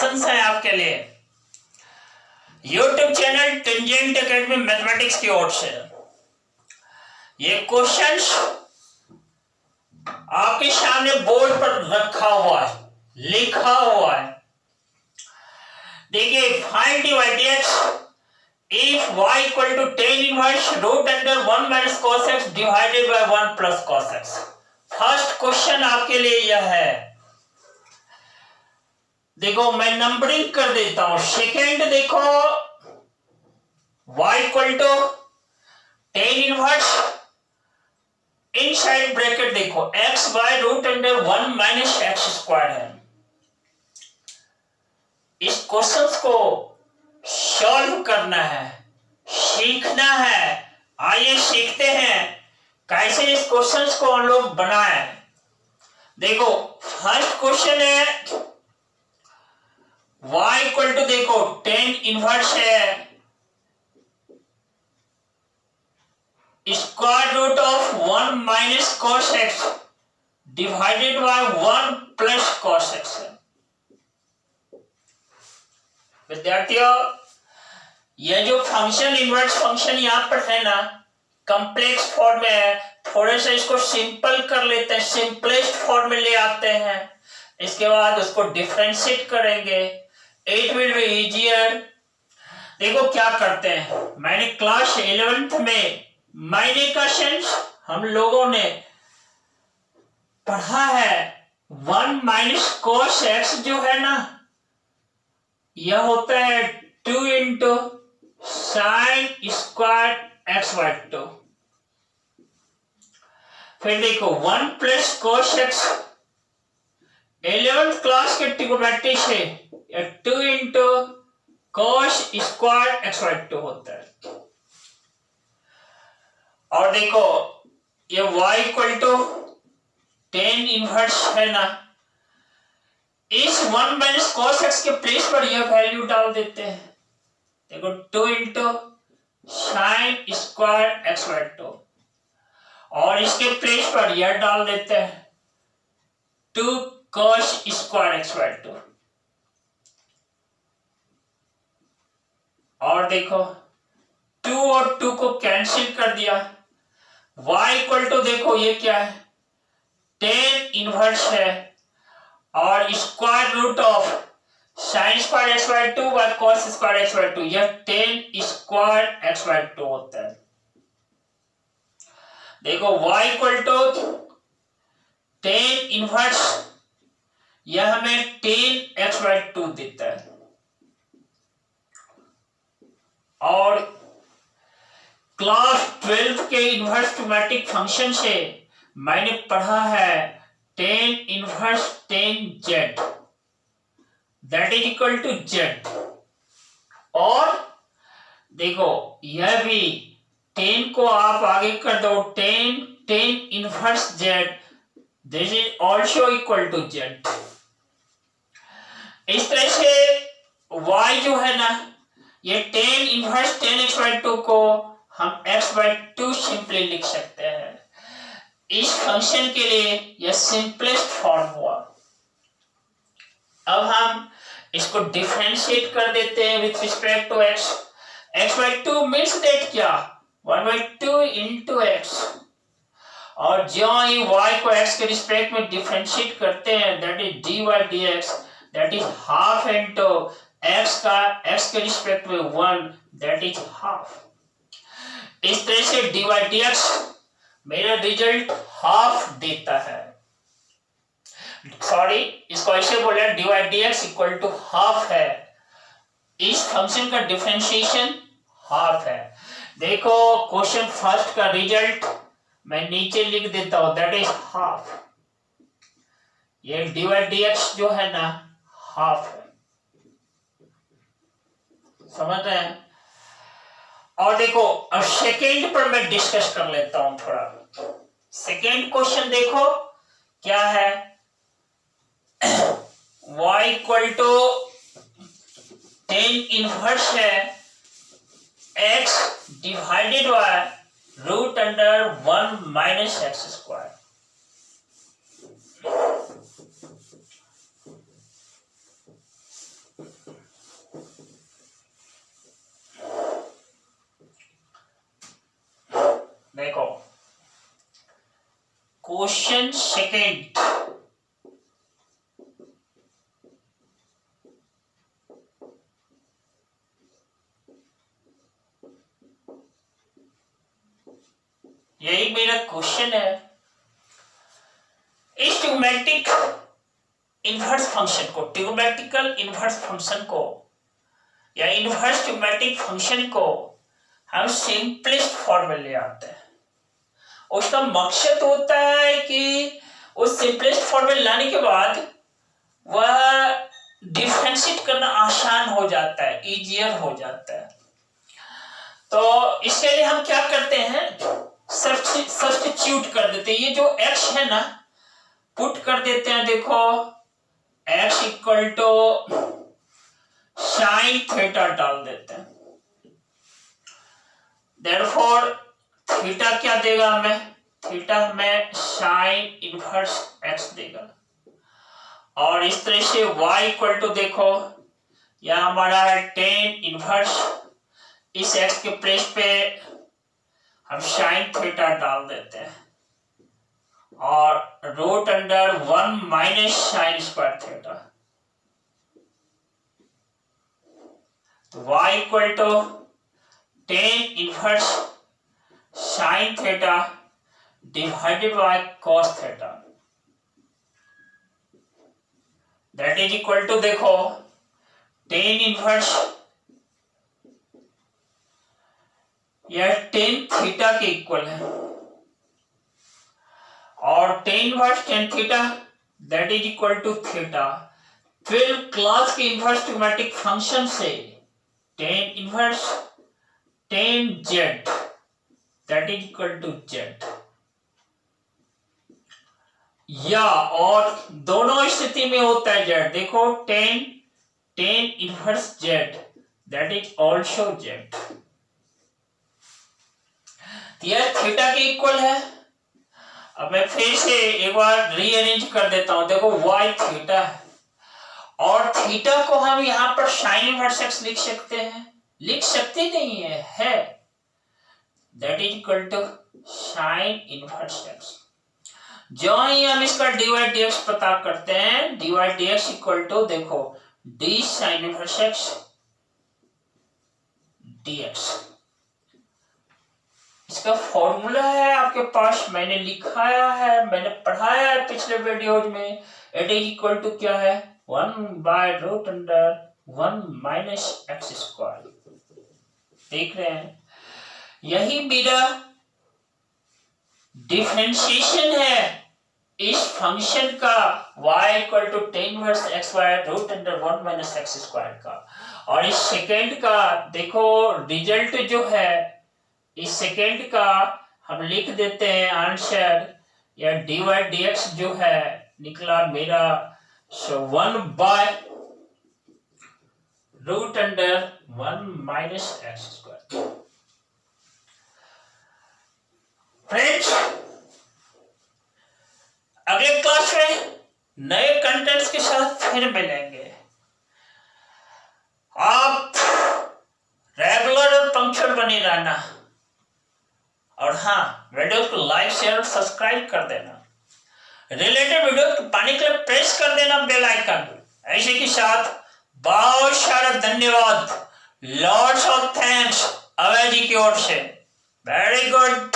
Questions हैं आपके लिए YouTube channel tangent academy mathematics की ओर से। ये क्वेश्चंस आपके सामने बोर्ड पर रखा हुआ है, लिखा हुआ है। देखिए, find dy dx if y equal to tan inverse root under 1 minus cos x divided by 1 plus cos x। First question आपके लिए यह है। देखो, मैं नंबरिंग कर देता हूं। सेकेंड देखो, y equal to tan inverse inside bracket देखो x by root under 1 minus x square है। इस क्वेश्चंस को सॉल्व करना है, सीखना है। आइए सीखते हैं कैसे इस क्वेश्चंस को हम लोग बनाएं। देखो, फर्स्ट क्वेश्चन है y इक्वल टू देखो टेन इनवर्स है square root of 1 minus cos x divided by 1 plus cos x है। विद्यार्थियों, यह जो फंक्शन इनवर्स फंक्शन यहां पर है ना, कॉम्प्लेक्स फॉर्म में है। थोड़े से इसको सिंपल कर लेते हैं, सिंपलेस्ट फॉर्म में ले आते हैं। इसके बाद उसको डिफरेंशिएट करेंगे, इट विल बी इजियर। देखो क्या करते हैं, मैंने क्लास 11th में मायने का सेंस हम लोगों ने पढ़ा है। 1 माइनस कोस एक्स जो है ना, यह होता है 2 into sine square x by 2। फिर देखो 1 plus cos x 11th class के ट्रिग्नोमेट्री से 2 into cos square x by 2 होता है। और देखो, ये y equal to tan inverse है ना, इस 1 माइनस कॉस एक्स के प्लेस पर यह वैल्यू डाल देते हैं। देखो 2 into sine square x by 2 और इसके प्लेस पर यह डाल देते हैं 2 कॉस स्क्वायर एक्स बाय 2। और देखो 2 और 2 को कैंसिल कर दिया। y इक्वल टू देखो ये क्या है, टेन इनवर्स है और square root of sine square x by 2 by cos square x by 2, यह टेन स्क्वायर एक्स बाय 2 होता है। देखो y equal to tan inverse, यह हमें टेन एक्स बाय 2 देता है। और क्लास 12 के इनवर्स ट्रिग्नोमेट्रिक फंक्शन से मैंने पढ़ा है tan inverse tan z that is equal to z. और देखो यह भी 10 को आप आगे कर दो, tan inverse z this is also equal to z. इस तरह से y जो है ना, ये tan inverse tan x by 2 को हम x बाय 2 सिंपली लिख सकते हैं। इस फंक्शन के लिए यह सिंपलेस्ट फॉर्म हुआ। अब हम इसको डिफरेंशिएट कर देते हैं with respect to x। x by 2 means that क्या, 1 बाय 2 इंटू x। और जो ही y को x के रिस्पेक्ट में डिफरेंशिएट करते हैं that is dy dx, that is half into x का x के रिस्पेक्ट में 1, दैट इज हाफ। इस तरह से dy dx मेरा रिजल्ट हाफ देता है। सॉरी, इसको ऐसे बोले dy dx equal to half है। इस फंक्शन का डिफरेंशिएशन हाफ है। देखो क्वेश्चन फर्स्ट का रिजल्ट मैं नीचे लिख देता हूं, दैट इज हाफ। ये dy dx जो है ना हाफ है, समझ रहे हैं। और देखो अब सेकेंड पर मैं डिस्कस कर लेता हूं थोड़ा। सेकेंड क्वेश्चन देखो क्या है, y equal to tan inverse है x divided by root under 1 minus x square. Question second, यही मेरा क्वेश्चन है। इस ट्रिग्नोमेट्रिक इनवर्स फंक्शन को, ट्रिग्नोमेट्रिकल इनवर्स फंक्शन को या इनवर्स ट्रिग्नोमेट्रिक फंक्शन को हम सिंपलेस्ट फॉर्म में ले आते हैं। उसका मकसद होता है कि उस सिंपलेस्ट फॉर्म में लाने के बाद वह डिफरेंशिएट करना आसान हो जाता है, इजियर हो जाता है। तो इसके लिए हम क्या करते हैं, सब्स्टिट्यूट कर देते हैं। ये जो x है ना, पुट कर देते हैं। देखो x equal to sine theta डाल देते हैं। देयरफॉर थीटा क्या देगा हमें, थीटा हमें साइन इनवर्स x देगा। और इस तरह से y इक्वल टू, देखो यह हमारा है टेन इनवर्स, इस x के प्लेस पे हम साइन थीटा डाल देते हैं और root under 1 minus sine square theta. तो y equal to tan inverse sine theta divided by cos theta, that is equal to, देखो टेन इनवर्स, यह टेन थीटा के इक्वल है और tan inverse tan theta that is equal to theta. 12 class के inverse trigonometric function से tan inverse tan z that is equal to z, या और दोनों स्थिति में होता है जेड। देखो tan tan inverse z that is also z, यह थीटा के इक्वल है। अब मैं फिर से एक बार रीअरेंज कर देता हूं। देखो y थीटा है और थीटा को हम यहां पर साइन इनवर्स x लिख सकते हैं, लिख सकते नहीं है that is equal to sine inverse x। जो ही हम इसका dy dx पता करते हैं, dy dx इक्वल टू, देखो d sign inverse x dx, इसका फॉर्मूला है आपके पास, मैंने लिखाया है, मैंने पढ़ाया है पिछले वीडियोज में। इट इज इक्वल टू क्या है, 1 by root under 1 minus x square. देख रहे हैं, यही मेरा डिफरेंशिएशन है इस फंक्शन का y equal to tan inverse x by root under 1 minus x square का। और इस सेकेंड का देखो रिजल्ट जो है, इस सेकेंड का हम लिख देते हैं आंसर, या dy dx जो है निकला मेरा 1 by root under 1 minus x square. Friends, अगले क्लास में नए कंटेंट्स के साथ फिर मिलेंगे। आप रेगुलर और पंक्चुअल बने रहना, और हाँ, वीडियो को लाइक शेयर और सब्सक्राइब कर देना। रिलेटेड वीडियो पाने के लिए प्रेस कर देना बेल आइकन। ऐसे के साथ बहुत सारा धन्यवाद, लॉट्स ऑफ थैंक्स अभय जी की ओर से। Very good.